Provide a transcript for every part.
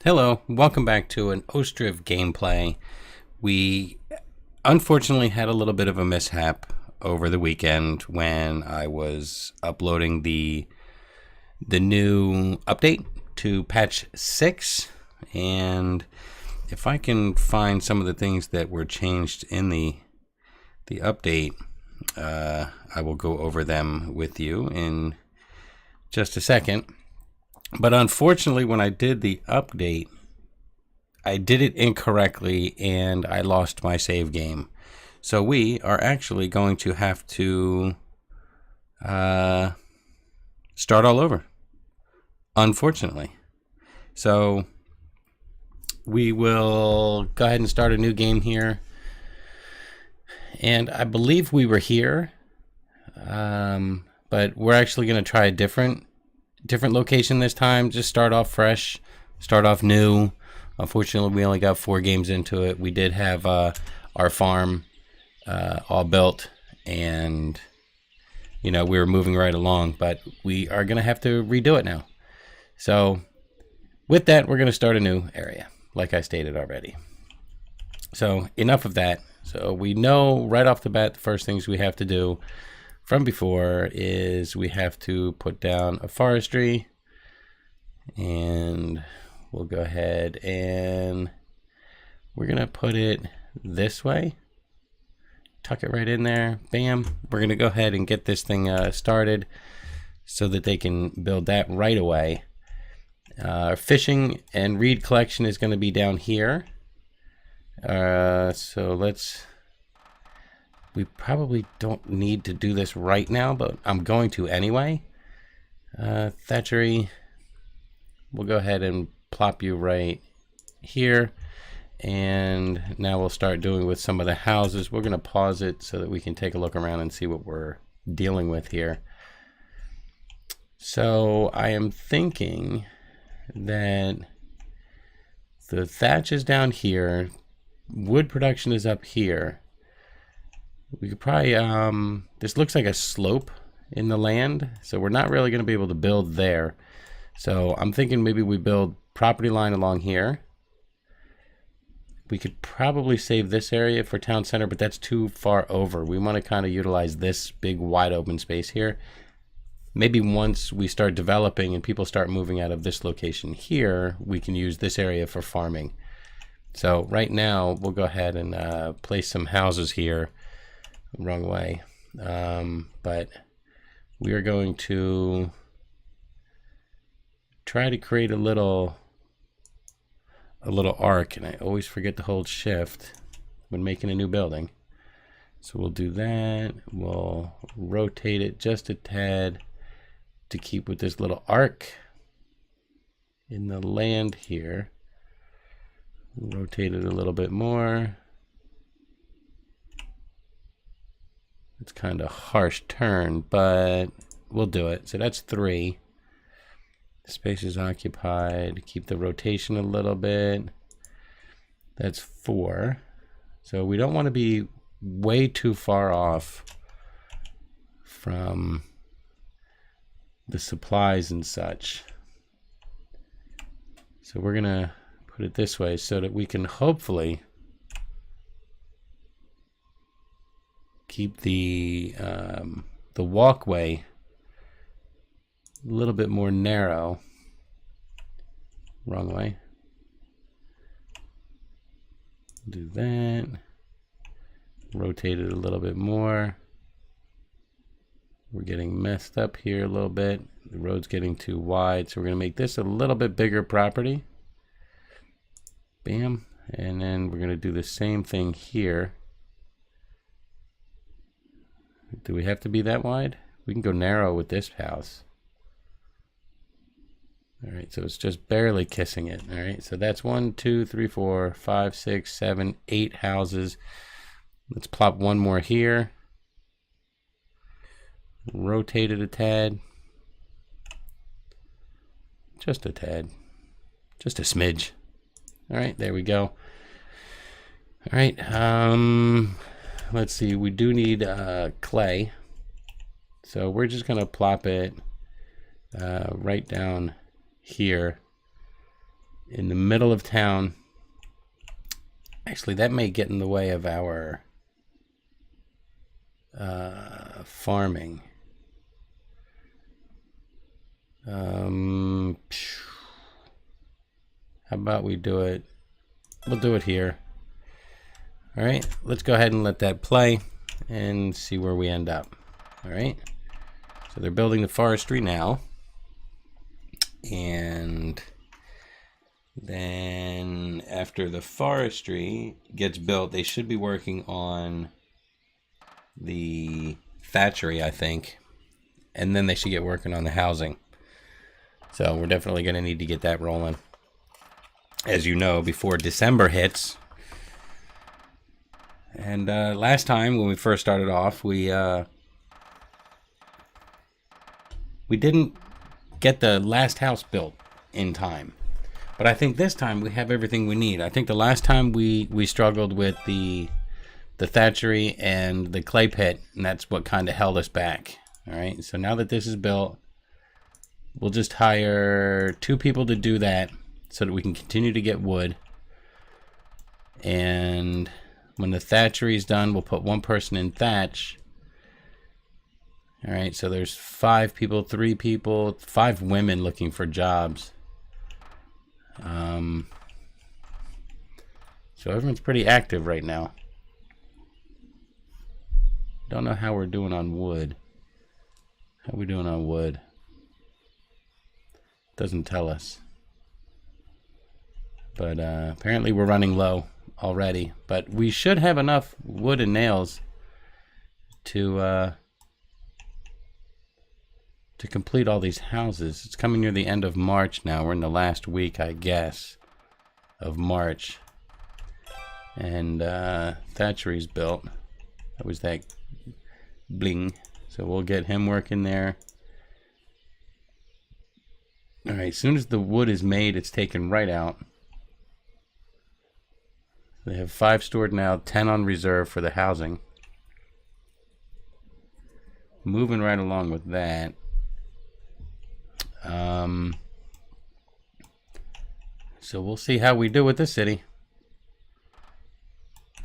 Hello, welcome back to an Ostriv gameplay. We unfortunately had a little bit of a mishap over the weekend when I was uploading the new update to patch 6, and if I can find some of the things that were changed in the update, I will go over them with you in just a second. But unfortunately, when I did the update, I did it incorrectly and I lost my save game. So we are actually going to have to start all over, unfortunately. So we will go ahead and start a new game here. And I believe we were here, but we're actually going to try a different location this time. Just start off fresh, start off new. Unfortunately, we only got 4 games into it. We did have our farm all built, and we were moving right along, but we are going to have to redo it now. So with that, we're going to start a new area, like I stated already. So enough of that. So we know right off the bat the first things we have to do from before is we have to put down a forestry, and we'll go ahead and we're gonna put it this way, tuck it right in there, bam. We're gonna go ahead and get this thing started so that they can build that right away. Fishing and reed collection is going to be down here, so we probably don't need to do this right now, but I'm going to anyway. Thatchery, we'll go ahead and plop you right here. And now we'll start doing with some of the houses. We're going to pause it so that we can take a look around and see what we're dealing with here. So I am thinking that the thatch is down here. Wood production is up here. We could probably, this looks like a slope in the land, so we're not really going to be able to build there. So I'm thinking maybe we build property line along here. We could probably save this area for town center, but that's too far over. We want to kind of utilize this big wide open space here. Maybe once we start developing and people start moving out of this location here, we can use this area for farming. So right now we'll go ahead and place some houses here. Wrong way, but we are going to try to create a little arc, and I always forget to hold shift when making a new building. So we'll do that. We'll rotate it just a tad to keep with this little arc in the land here. Rotate it a little bit more. It's kind of a harsh turn, but we'll do it. So that's 3. Space is occupied. Keep the rotation a little bit. That's 4. So we don't want to be way too far off from the supplies and such. So we're going to put it this way so that we can hopefully keep the walkway a little bit more narrow. Wrong way. Do that. Rotate it a little bit more. We're getting messed up here a little bit. The road's getting too wide, so we're going to make this a little bit bigger property. Bam. And then we're going to do the same thing here. Do we have to be that wide? We can go narrow with this house. All right, so it's just barely kissing it. All right, so that's 1, 2, 3, 4, 5, 6, 7, 8 houses. Let's plop one more here. Rotate it a tad. Just a tad. Just a smidge. All right, there we go. All right, let's see, we do need clay. So we're just gonna plop it right down here in the middle of town. Actually, that may get in the way of our farming. How about we do it? We'll do it here. All right, let's go ahead and let that play and see where we end up. All right, so they're building the forestry now. And then after the forestry gets built, they should be working on the thatchery, I think. And then they should get working on the housing. So we're definitely going to need to get that rolling. As you know, before December hits. And last time when we first started off, we didn't get the last house built in time. But I think this time we have everything we need. I think the last time we struggled with the thatchery and the clay pit, and that's what kind of held us back. All right, so now that this is built, we'll just hire 2 people to do that so that we can continue to get wood. And when the thatchery is done, we'll put 1 person in thatch. All right, so there's 5 people, 3 people, 5 women looking for jobs. So everyone's pretty active right now. Don't know how we're doing on wood. How are we doing on wood? Doesn't tell us. But apparently we're running low already. But we should have enough wood and nails to complete all these houses. It's coming near the end of March now. We're in the last week, I guess, of March. And Thatchery's built. That was that bling. So we'll get him working there. All right, as soon as the wood is made, it's taken right out. They have 5 stored now, 10 on reserve for the housing. Moving right along with that. So we'll see how we do with this city.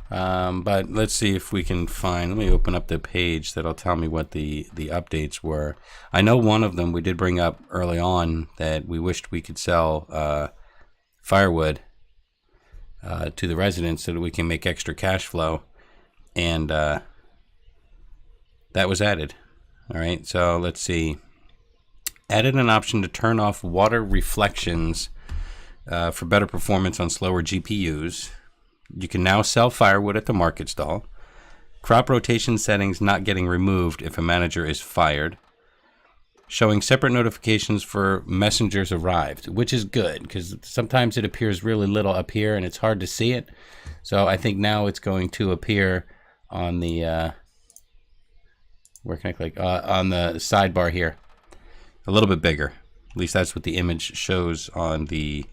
But let's see if we can find, let me open up the page that'll tell me what the updates were. I know one of them we did bring up early on that we wished we could sell firewood to the residents so that we can make extra cash flow. And that was added. All right, so let's see. Added an option to turn off water reflections for better performance on slower GPUs. You can now sell firewood at the market stall. Crop rotation settings not getting removed if a manager is fired. Showing separate notifications for messengers arrived, which is good because sometimes it appears really little up here and it's hard to see it. So I think now it's going to appear on the where can I click? On the sidebar here. A little bit bigger. At least that's what the image shows on the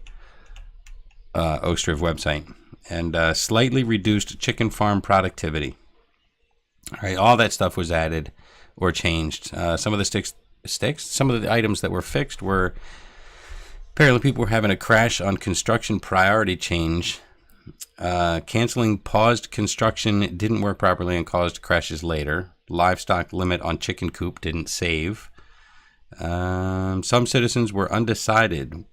Ostriv website. And slightly reduced chicken farm productivity. All right, all that stuff was added or changed. Some of the sticks. Some of the items that were fixed were apparently people were having a crash on construction priority change. Canceling paused construction didn't work properly and caused crashes later. Livestock limit on chicken coop didn't save. Some citizens were undecided.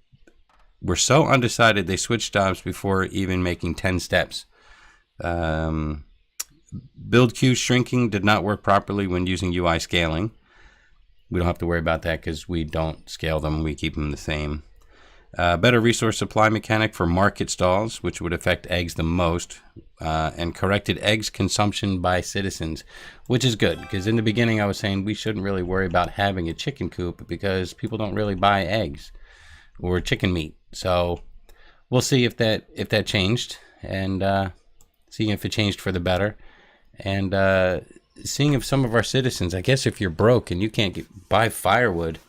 Were so undecided they switched jobs before even making 10 steps. Build queue shrinking did not work properly when using UI scaling. We don't have to worry about that because we don't scale them. We keep them the same. Better resource supply mechanic for market stalls, which would affect eggs the most. And corrected eggs consumption by citizens, which is good. Because in the beginning I was saying we shouldn't really worry about having a chicken coop because people don't really buy eggs or chicken meat. So we'll see if that changed, and seeing if it changed for the better, and seeing if some of our citizens, I guess if you're broke and you can't buy firewood,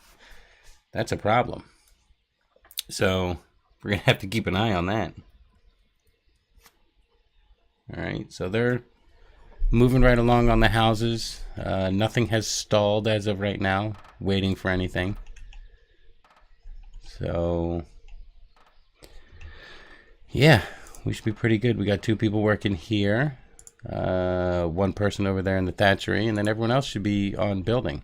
that's a problem. So we're gonna have to keep an eye on that. All right, so they're moving right along on the houses. Nothing has stalled as of right now, waiting for anything. So yeah, we should be pretty good. We got 2 people working here, 1 person over there in the thatchery, and then everyone else should be on building.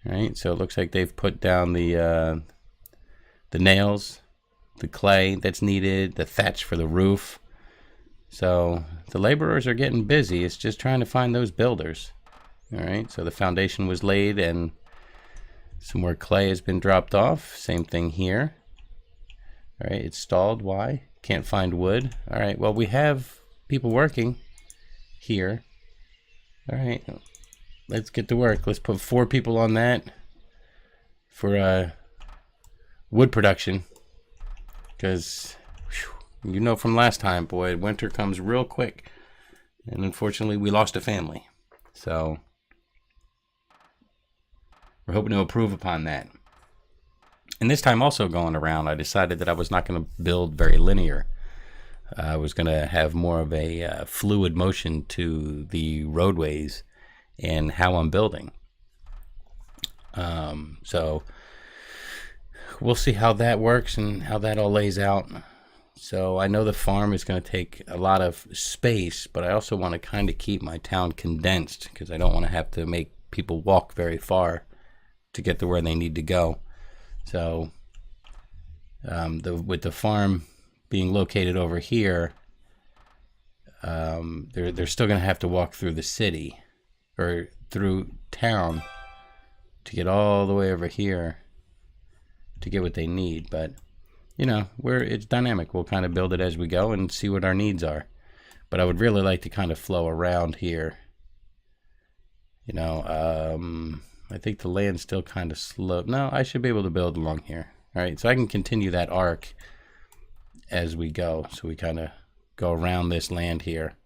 All right, so it looks like they've put down the nails, the clay that's needed, the thatch for the roof. So the laborers are getting busy. It's just trying to find those builders. All right, so the foundation was laid and some more clay has been dropped off. Same thing here. All right, it's stalled. Why? Can't find wood. All right, well, we have people working here. All right, let's get to work. Let's put 4 people on that for wood production. Because, you know from last time, boy, winter comes real quick. And unfortunately, we lost a family. So we're hoping to improve upon that. And this time also going around, I decided that I was not going to build very linear. I was going to have more of a fluid motion to the roadways and how I'm building. So we'll see how that works and how that all lays out. So I know the farm is going to take a lot of space, but I also want to kind of keep my town condensed because I don't want to have to make people walk very far to get to where they need to go. So with the farm being located over here, they're still going to have to walk through the city or through town to get all the way over here to get what they need. But you know, it's dynamic. We'll kind of build it as we go and see what our needs are. But I would really like to kind of flow around here. You know, I think the land's still kind of slow. No, I should be able to build along here. All right, so I can continue that arc as we go. So we kind of go around this land here.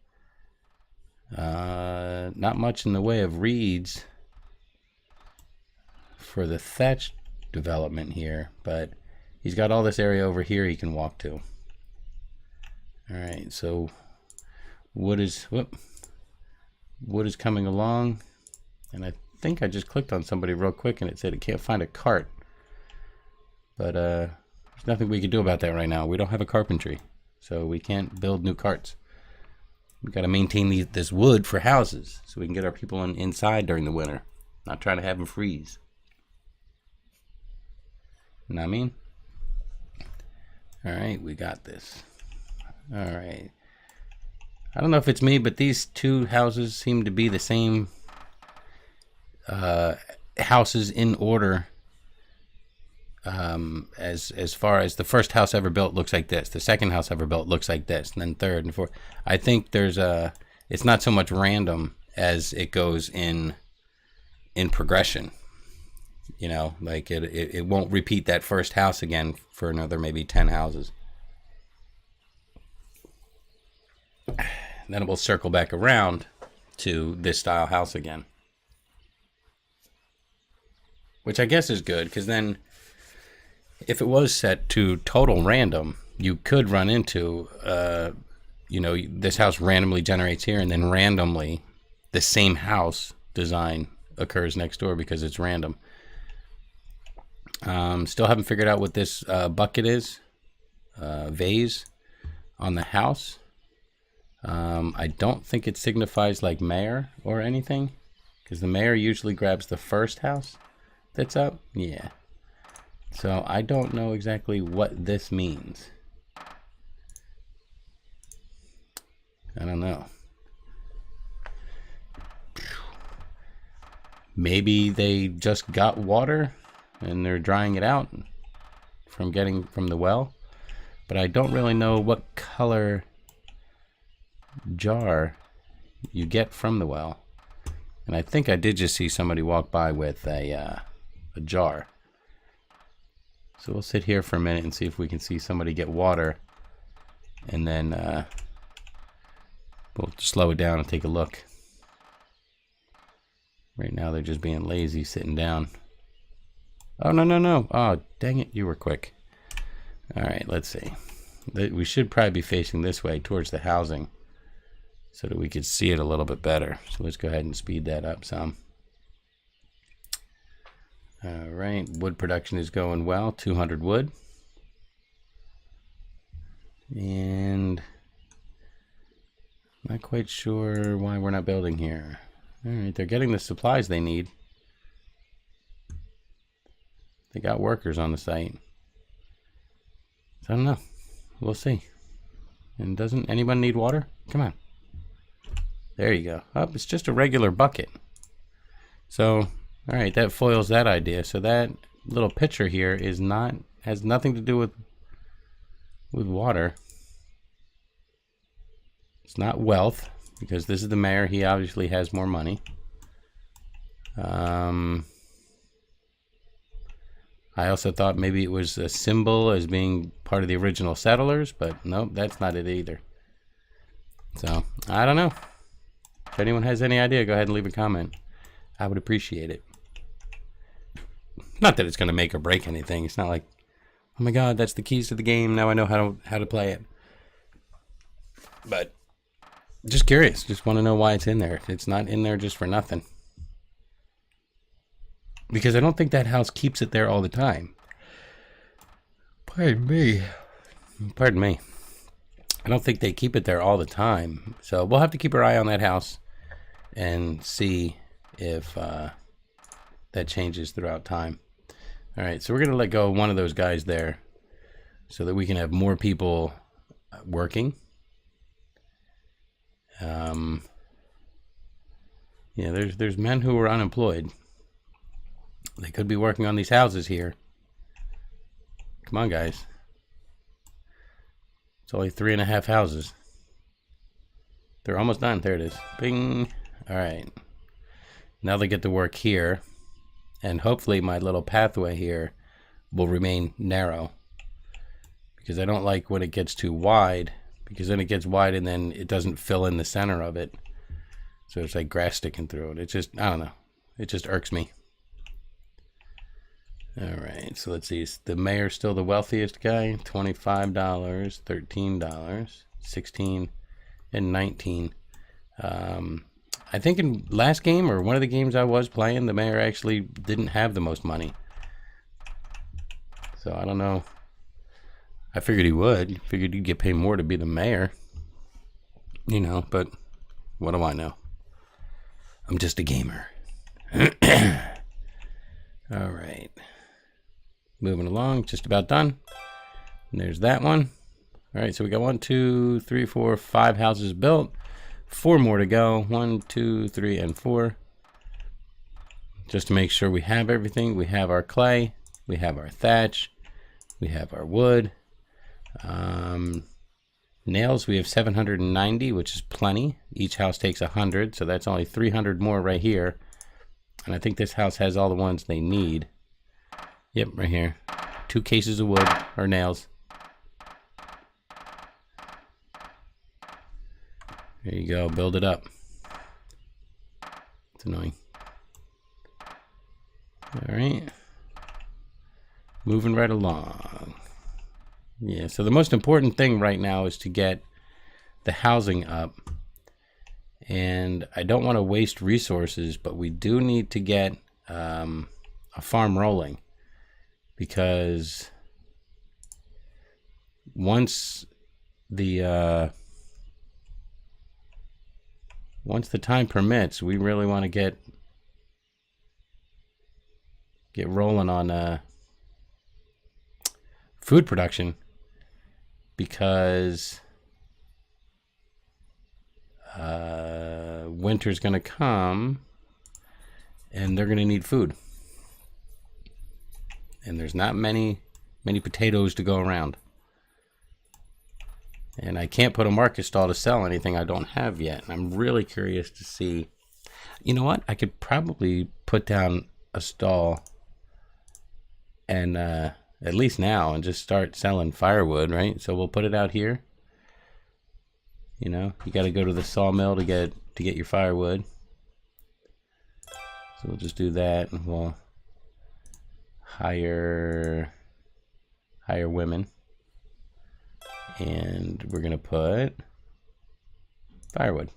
Not much in the way of reeds for the thatch development here, but he's got all this area over here he can walk to. All right, so wood is coming along, and I think I just clicked on somebody real quick and it said it can't find a cart. But there's nothing we can do about that right now. We don't have a carpentry, so we can't build new carts. We got to maintain this wood for houses so we can get our people inside during the winter, not trying to have them freeze. You know what I mean? All right, we got this. All right. I don't know if it's me, but these 2 houses seem to be the same houses in order. As far as the first house ever built looks like this, the second house ever built looks like this, and then third and fourth. I think it's not so much random as it goes in progression. You know, like it won't repeat that first house again for another maybe 10 houses. Then it will circle back around to this style house again. Which I guess is good, because then if it was set to total random, you could run into, you know, this house randomly generates here, and then randomly the same house design occurs next door because it's random. Still haven't figured out what this bucket is, vase on the house. I don't think it signifies like mayor or anything, because the mayor usually grabs the first house that's up. Yeah. So I don't know exactly what this means. I don't know. Maybe they just got water and they're drying it out from getting from the well. But I don't really know what color jar you get from the well. And I think I did just see somebody walk by with a jar. So we'll sit here for a minute and see if we can see somebody get water. And then we'll slow it down and take a look. Right now they're just being lazy, sitting down. Oh, no, no, no. Oh, dang it. You were quick. All right, let's see. We should probably be facing this way towards the housing so that we could see it a little bit better. So let's go ahead and speed that up some. All right, wood production is going well. 200 wood. And not quite sure why we're not building here. Alright, they're getting the supplies they need. They got workers on the site. So I don't know. We'll see. And doesn't anyone need water? Come on. There you go. Oh, it's just a regular bucket. So, alright, that foils that idea. So that little pitcher here is not, has nothing to do with water. It's not wealth, because this is the mayor. He obviously has more money. I also thought maybe it was a symbol as being part of the original settlers, but nope, that's not it either. So, I don't know. If anyone has any idea, go ahead and leave a comment. I would appreciate it. Not that it's going to make or break anything. It's not like, oh my god, that's the keys to the game. Now I know how to play it. But just curious. Just want to know why it's in there. It's not in there just for nothing. Because I don't think that house keeps it there all the time. Pardon me. Pardon me. I don't think they keep it there all the time. So we'll have to keep our eye on that house and see if that changes throughout time. All right, so we're going to let go of one of those guys there so that we can have more people working. Yeah, there's men who are unemployed. They could be working on these houses here. Come on, guys. It's only 3.5 houses. They're almost done. There it is. Bing. All right. Now they get to work here. And hopefully my little pathway here will remain narrow. Because I don't like when it gets too wide. Because then it gets wide and then it doesn't fill in the center of it. So it's like grass sticking through it. It just, I don't know. It just irks me. All right, so let's see. Is the mayor still the wealthiest guy? $25, $13, $16, and $19. I think in last game or one of the games I was playing, the mayor actually didn't have the most money. So I don't know. I figured he would. Figured he'd get paid more to be the mayor. You know, but what do I know? I'm just a gamer. All right. Moving along, just about done. And there's that one. All right, so we got 1, 2, 3, 4, 5 houses built. 4 more to go. 1, 2, 3, and 4. Just to make sure we have everything. We have our clay. We have our thatch. We have our wood. Nails, we have 790, which is plenty. Each house takes 100, so that's only 300 more right here. And I think this house has all the ones they need. Yep, right here. 2 cases of wood, or nails. There you go, build it up. It's annoying. Alright. Moving right along. Yeah, so the most important thing right now is to get the housing up. And I don't want to waste resources, but we do need to get a farm rolling. Because once the time permits, we really want to get rolling on food production, because winter's going to come and they're going to need food. And there's not many potatoes to go around. And I can't put a market stall to sell anything I don't have yet. And I'm really curious to see. You know what? I could probably put down a stall and at least now and just start selling firewood, right? So we'll put it out here. You know, you got to go to the sawmill to get your firewood. So we'll just do that, and we'll hire women, and we're gonna put firewood.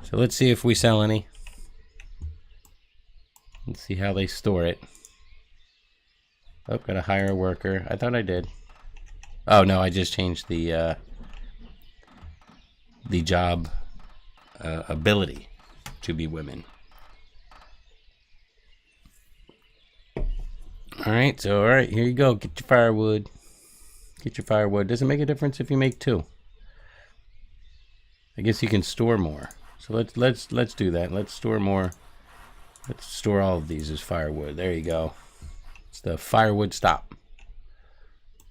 So let's see if we sell any. Let's see how they store it. Oh, gotta hire a worker. I thought I did. Oh no, I just changed the job ability to be women. Alright, so alright, here you go. Get your firewood. Get your firewood. Does it make a difference if you make 2? I guess you can store more. So let's do that. Let's store more. Let's store all of these as firewood. There you go. It's the firewood stop.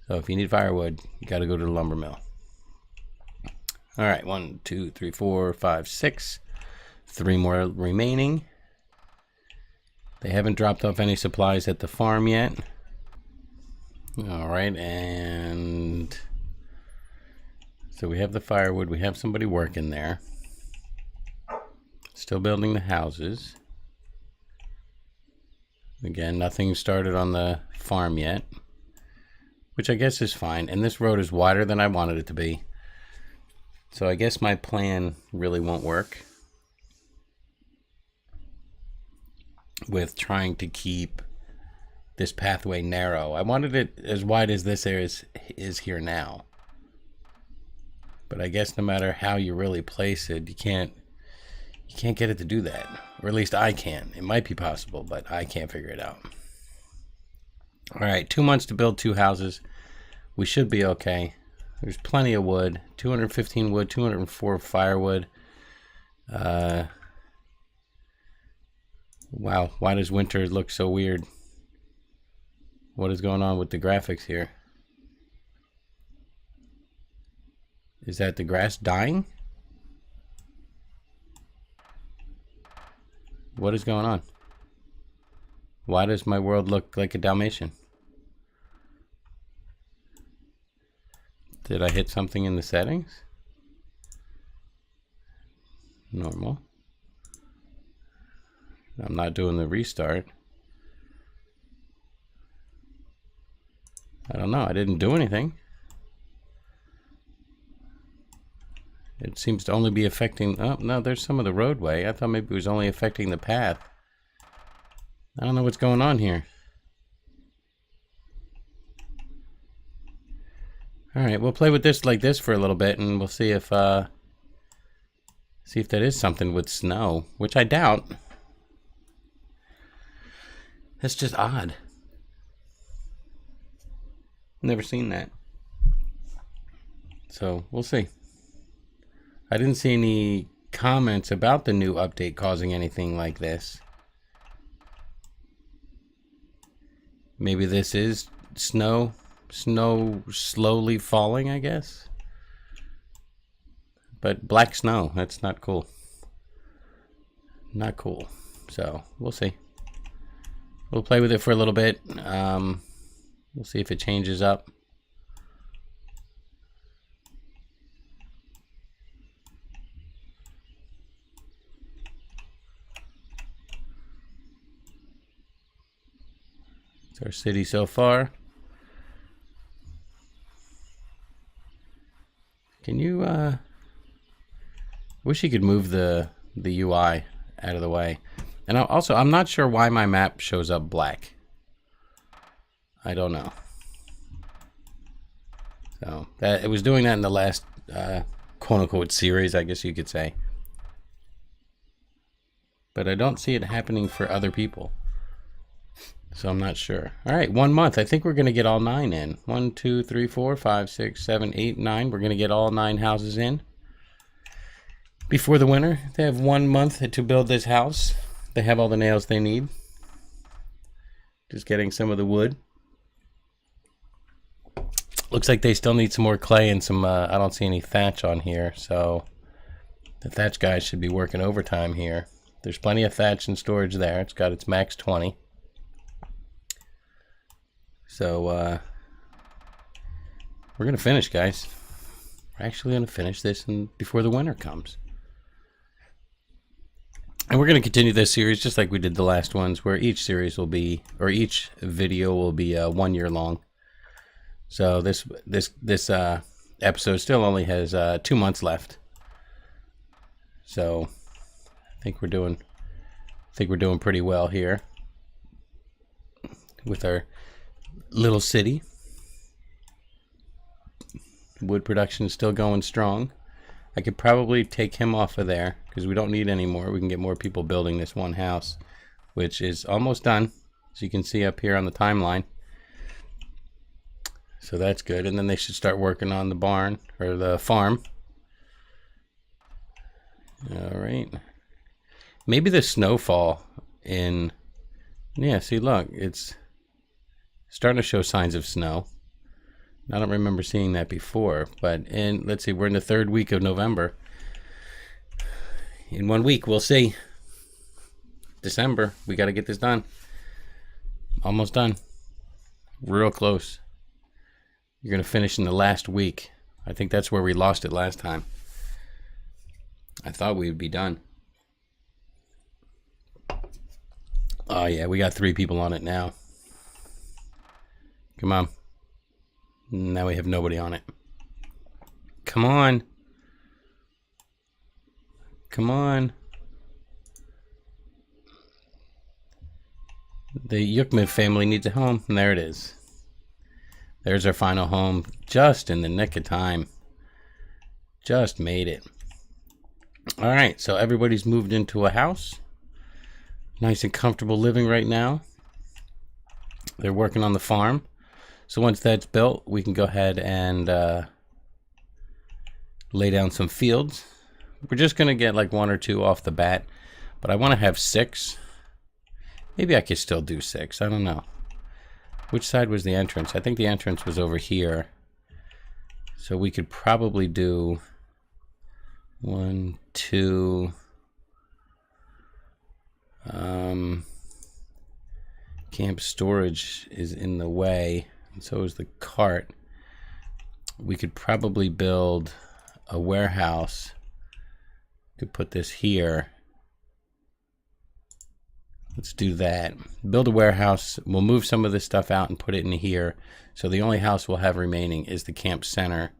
So if you need firewood, you got to go to the lumber mill. All right, 1, 2, 3, 4, 5, 6. 3 more remaining. They haven't dropped off any supplies at the farm yet. All right, and so we have the firewood. We have somebody working there. Still building the houses. Again, nothing started on the farm yet, which I guess is fine. And this road is wider than I wanted it to be. So I guess my plan really won't work with trying to keep this pathway narrow. I wanted it as wide as this area is here now. But I guess no matter how you really place it, you can't get it to do that. Or at least I can't. It might be possible, but I can't figure it out. Alright, 2 months to build 2 houses. We should be okay. There's plenty of wood. 215 wood, 204 firewood. Wow, why does winter look so weird? What is going on with the graphics here? Is that the grass dying? What is going on? Why does my world look like a Dalmatian? Did I hit something in the settings? Normal. I'm not doing the restart. I don't know. I didn't do anything. It seems to only be affecting... Oh, no, there's some of the roadway. I thought maybe it was only affecting the path. I don't know what's going on here. Alright, we'll play with this like this for a little bit, and we'll see if that is something with snow, which I doubt. That's just odd. Never seen that. So, we'll see. I didn't see any comments about the new update causing anything like this. Maybe this is snow slowly falling, I guess. But black snow, that's not cool. Not cool. So, we'll see. We'll play with it for a little bit. We'll see if it changes up. It's our city so far. Can you, wish you could move the UI out of the way. And also, I'm not sure why my map shows up black. I don't know. So, it was doing that in the last, quote-unquote series, I guess you could say. But I don't see it happening for other people. So I'm not sure. All right, 1 month. I think we're going to get all 9 in. 1, 2, 3, 4, 5, 6, 7, 8, 9. We're going to get all 9 houses in before the winter. They have 1 month to build this house. They have all the nails they need. Just getting some of the wood. Looks like they still need some more clay and some, I don't see any thatch on here. So the thatch guys should be working overtime here. There's plenty of thatch in storage there. It's got its max 20. So, we're going to finish, guys. We're actually going to finish this before the winter comes. And we're going to continue this series just like we did the last ones, where each series will be, or each video will be 1 year long. So this episode still only has 2 months left. So I think we're doing pretty well here with our little city. Wood production is still going strong. I could probably take him off of there because we don't need any more. We can get more people building this one house, which is almost done, as you can see up here on the timeline. So that's good. And then they should start working on the barn or the farm. All right. Maybe the snowfall in... Yeah, see, look, it's starting to show signs of snow. I don't remember seeing that before, but let's see, we're in the 3rd week of November. In 1 week, we'll see. December, we got to get this done. Almost done. Real close. You're going to finish in the last week. I think that's where we lost it last time. I thought we would be done. Oh yeah, we got 3 people on it now. Come on. Now we have nobody on it. Come on. Come on. The Yukmiv family needs a home, and there it is. There's our final home, just in the nick of time. Just made it. All right, so everybody's moved into a house. Nice and comfortable living right now. They're working on the farm. So once that's built, we can go ahead and lay down some fields. We're just going to get like 1 or 2 off the bat, but I want to have 6. Maybe I could still do 6. I don't know. Which side was the entrance? I think the entrance was over here. So we could probably do 1, 2. Camp storage is in the way, and so is the cart. We could probably build a warehouse. Could put this here. Let's do that. Build a warehouse. We'll move some of this stuff out and put it in here. So the only house we'll have remaining is the camp center.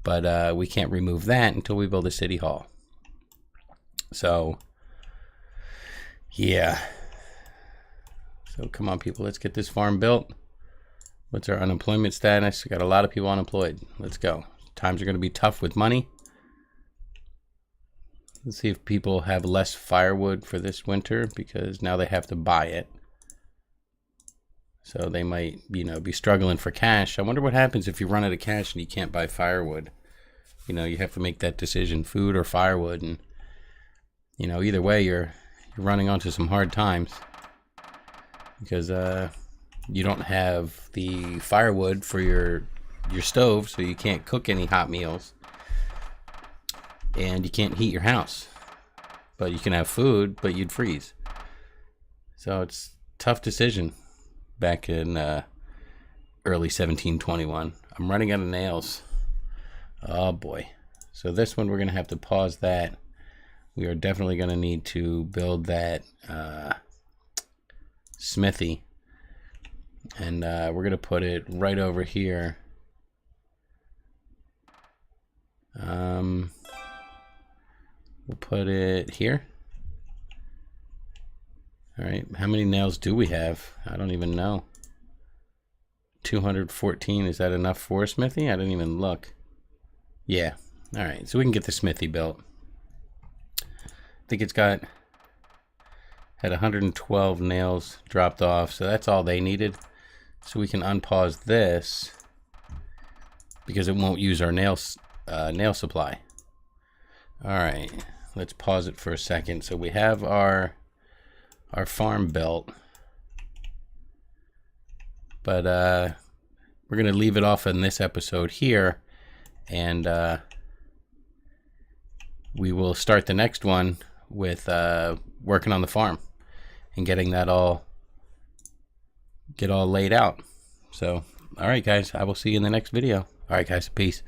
But we can't remove that until we build a city hall. So, yeah. So come on, people. Let's get this farm built. What's our unemployment status? We got a lot of people unemployed. Let's go. Times are going to be tough with money. Let's see if people have less firewood for this winter because now they have to buy it. So they might, be struggling for cash. I wonder what happens if you run out of cash and you can't buy firewood. You have to make that decision, food or firewood, and either way you're running onto some hard times because you don't have the firewood for your stove, so you can't cook any hot meals. And you can't heat your house, but you can have food, but you'd freeze. So it's a tough decision back in early 1721. I'm running out of nails. Oh boy. So this one, we're going to have to pause that. We are definitely going to need to build that smithy. And we're going to put it right over here. We'll put it here. All right, how many nails do we have? I don't even know. 214, is that enough for a smithy? I didn't even look. Yeah, all right, so we can get the smithy built. I think it's had 112 nails dropped off, so that's all they needed. So we can unpause this because it won't use our nail supply. All right, let's pause it for a second. So we have our farm built, but we're gonna leave it off in this episode here, and we will start the next one with working on the farm and getting that all laid out. So, all right, guys, I will see you in the next video. All right, guys, peace.